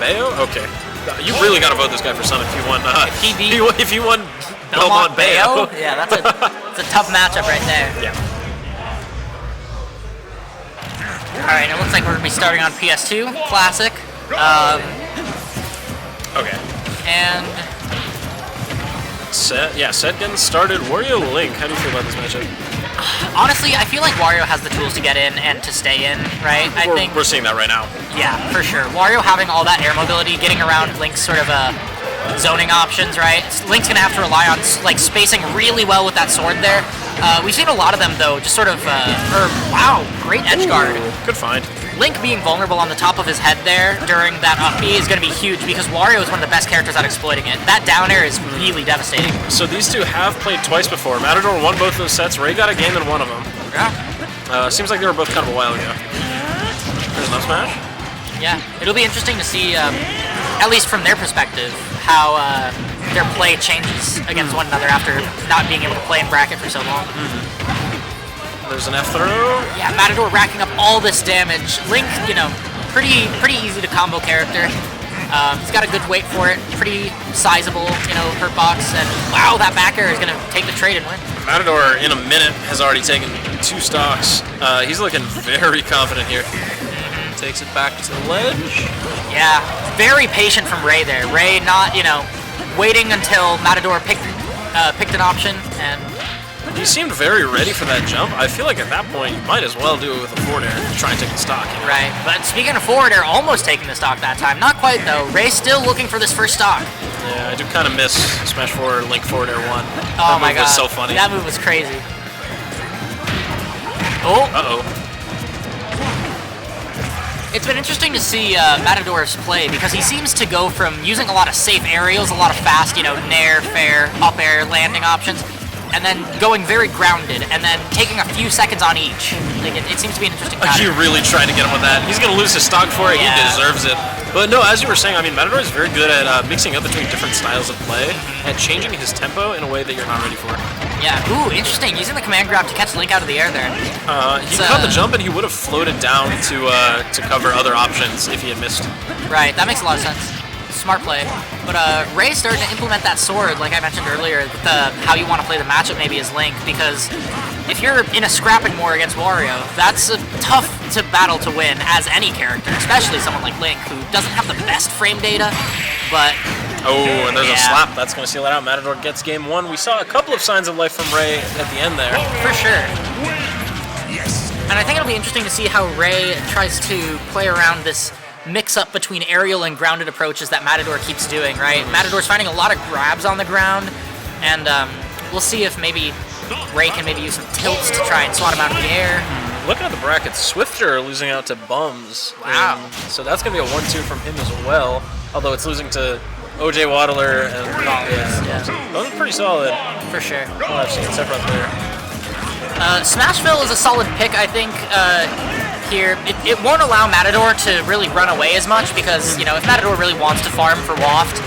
Bayo? Okay. You really got to vote this guy for Son if you won. If you won Belmont Bayo. Yeah, that's a tough matchup right there. Yeah. All right, it looks like we're gonna be starting on PS2 Classic. Okay. And set getting started. Wario Link. How do you feel about this matchup? Honestly, I feel like Wario has the tools to get in and to stay in, right? I think we're seeing that right now. Yeah, for sure. Wario having all that air mobility, getting around Link's sort of zoning options, right? Link's gonna have to rely on like spacing really well with that sword there. We've seen a lot of them though, just sort of, wow, great edge guard. Good find. Link being vulnerable on the top of his head there during that up B is going to be huge because Wario is one of the best characters at exploiting it. That down air is really devastating. So these two have played twice before. Matador won both those sets. Ray got a game in one of them. Yeah. Seems like they were both kind of a while ago. There's no smash. Yeah, it'll be interesting to see, at least from their perspective, how their play changes against one another after not being able to play in bracket for so long. There's an F throw. Yeah, Matador racking up all this damage. Link, you know, pretty easy to combo character. He's got a good weight for it, pretty sizable, you know, hurt box, and wow, that back air is going to take the trade and win. Matador, in a minute, has already taken 2 stocks. He's looking very confident here. Takes it back to the ledge. Yeah, very patient from Ray there. Ray not, you know, waiting until Matador picked an option, and he seemed very ready for that jump. I feel like at that point, you might as well do it with a forward air to try and take the stock. You know? Right, but speaking of forward air, almost taking the stock that time. Not quite, though. Ray's still looking for this first stock. Yeah, I do kind of miss Smash 4 Link forward air 1. Oh my god. That move was so funny. That move was crazy. Oh. Uh-oh. It's been interesting to see Matador's play because he seems to go from using a lot of safe aerials, a lot of fast, you know, nair, fair, up air landing options, and then going very grounded, and then taking a few seconds on each. Like it seems to be an interesting pattern. You really tried to get him with that. He's going to lose his stock for it. Yeah. He deserves it. But no, as you were saying, I mean, Matador is very good at mixing up between different styles of play and changing his tempo in a way that you're not ready for. Yeah, ooh, interesting. Using the command grab to catch Link out of the air there. He caught the jump and he would have floated down to cover other options if he had missed. Right, that makes a lot of sense. Smart play. But Ray's starting to implement that sword, like I mentioned earlier, how you want to play the matchup maybe as Link, because if you're in a scrapping war against Wario, that's tough to battle to win as any character, especially someone like Link, who doesn't have the best frame data, but... Oh, and there's a slap. That's going to seal it out. Matador gets game 1. We saw a couple of signs of life from Ray at the end there. For sure. And I think it'll be interesting to see how Ray tries to play around this mix-up between aerial and grounded approaches that Matador keeps doing, right? Matador's finding a lot of grabs on the ground, and we'll see if maybe Ray can maybe use some tilts to try and swat him out of the air. Looking at the brackets, Swifter losing out to Bums. Wow. So that's going to be a 1-2 from him as well, although it's losing to OJ Waddler and Yeah. Those are pretty solid. For sure. Well, I've seen Sephiroth there. Smashville is a solid pick, I think, here. It won't allow Matador to really run away as much because, you know, if Matador really wants to farm for Waft,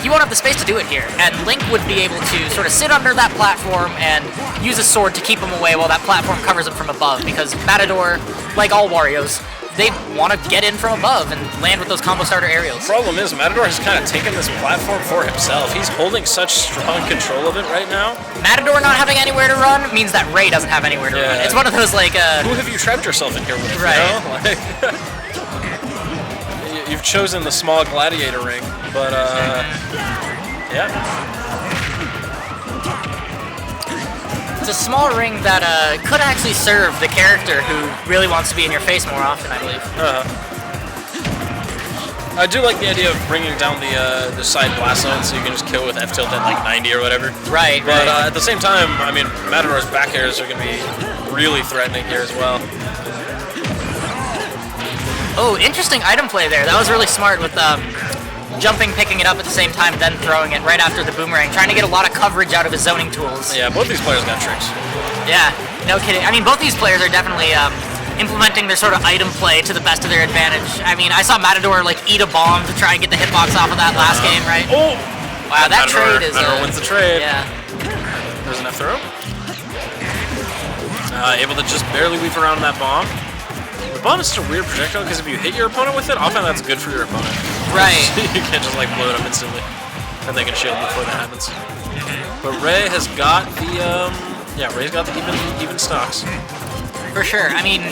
he won't have the space to do it here. And Link would be able to sort of sit under that platform and use a sword to keep him away while that platform covers him from above, because Matador, like all Warios, they want to get in from above and land with those combo starter aerials. The problem is Matador has kind of taken this platform for himself. He's holding such strong control of it right now. Matador not having anywhere to run means that Ray doesn't have anywhere to run. It's one of those like... Who have you trapped yourself in here with? Right. You know? Like, you've chosen the small gladiator ring, but yeah. It's a small ring that could actually serve the character who really wants to be in your face more often, I believe. I do like the idea of bringing down the side blast zone so you can just kill with F tilt at like 90 or whatever. Right, but at the same time, I mean, Matador's back airs are going to be really threatening here as well. Oh, interesting item play there. That was really smart with jumping, picking it up at the same time, then throwing it right after the boomerang, trying to get a lot of coverage out of his zoning tools. Yeah, both these players got tricks. Yeah, no kidding. I mean, both these players are definitely implementing their sort of item play to the best of their advantage. I mean, I saw Matador like eat a bomb to try and get the hitbox off of that last game, right? Oh! Wow, that trade is... Matador wins the trade. Yeah. There's an F throw. Able to just barely weave around that bomb. The bomb is such a weird projectile because if you hit your opponent with it, often that's good for your opponent. Right. You can't just like blow it up instantly, and they can shield before that happens. But Ray has got the Ray's got the even stocks. For sure. I mean,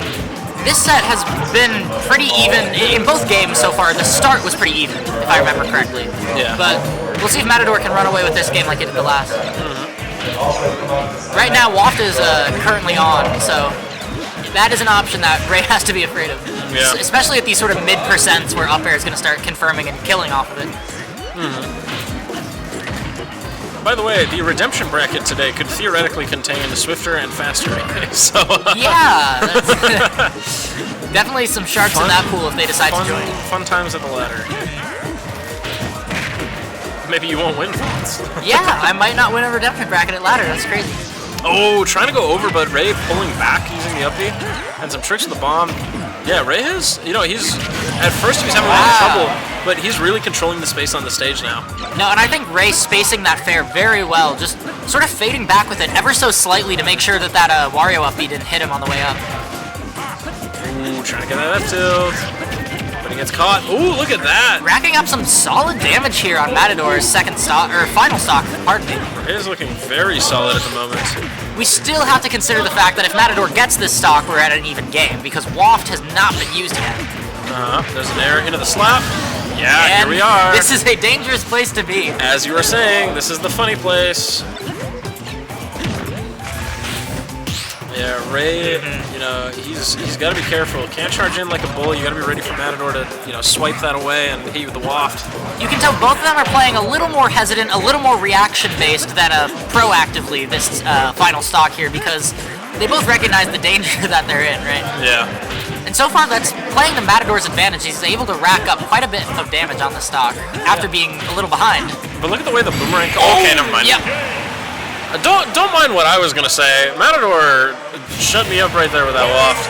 this set has been pretty even in both games so far. The start was pretty even, if I remember correctly. Yeah. But we'll see if Matador can run away with this game like it did the last. Right now, Waft is currently on, so that is an option that Ray has to be afraid of. Yeah. Especially at these sort of mid-percents where up air is going to start confirming and killing off of it. By the way, the redemption bracket today could theoretically contain swifter and faster Ray. So yeah, that's definitely some sharks in that pool if they decide to join. Fun times at the ladder. Maybe you won't win for once. Yeah, I might not win a redemption bracket at ladder. That's crazy. Oh, trying to go over, but Ray pulling back using the up B and some tricks with the bomb. Yeah, Ray has, he's, at first he was having a lot of trouble, but he's really controlling the space on the stage now. No, and I think Ray spacing that fair very well, just sort of fading back with it ever so slightly to make sure that Wario up B didn't hit him on the way up. Ooh, trying to get that F tilt. But he gets caught. Ooh, look at that. Racking up some solid damage here on Matador's second stock, or final stock, pardon me. Ray is looking very solid at the moment. We still have to consider the fact that if Matador gets this stock, we're at an even game, because Waft has not been used yet. There's an air into the slap. Yeah, and here we are. This is a dangerous place to be. As you were saying, this is the funny place. Yeah, Ray, he's got to be careful. Can't charge in like a bull. You got to be ready for Matador to, swipe that away and hit you with the waft. You can tell both of them are playing a little more hesitant, a little more reaction-based than proactively this final stock here, because they both recognize the danger that they're in, right? Yeah. And so far, that's playing the Matador's advantage. He's able to rack up quite a bit of damage on the stock after being a little behind. But look at the way the boomerang... Okay, never mind. Yep. Don't mind what I was going to say. Matador shut me up right there with that waft.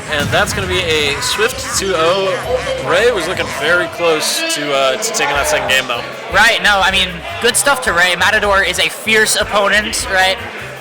And that's going to be a swift 2-0. Ray was looking very close to taking that second game, though. Right, no, I mean, good stuff to Ray. Matador is a fierce opponent, right?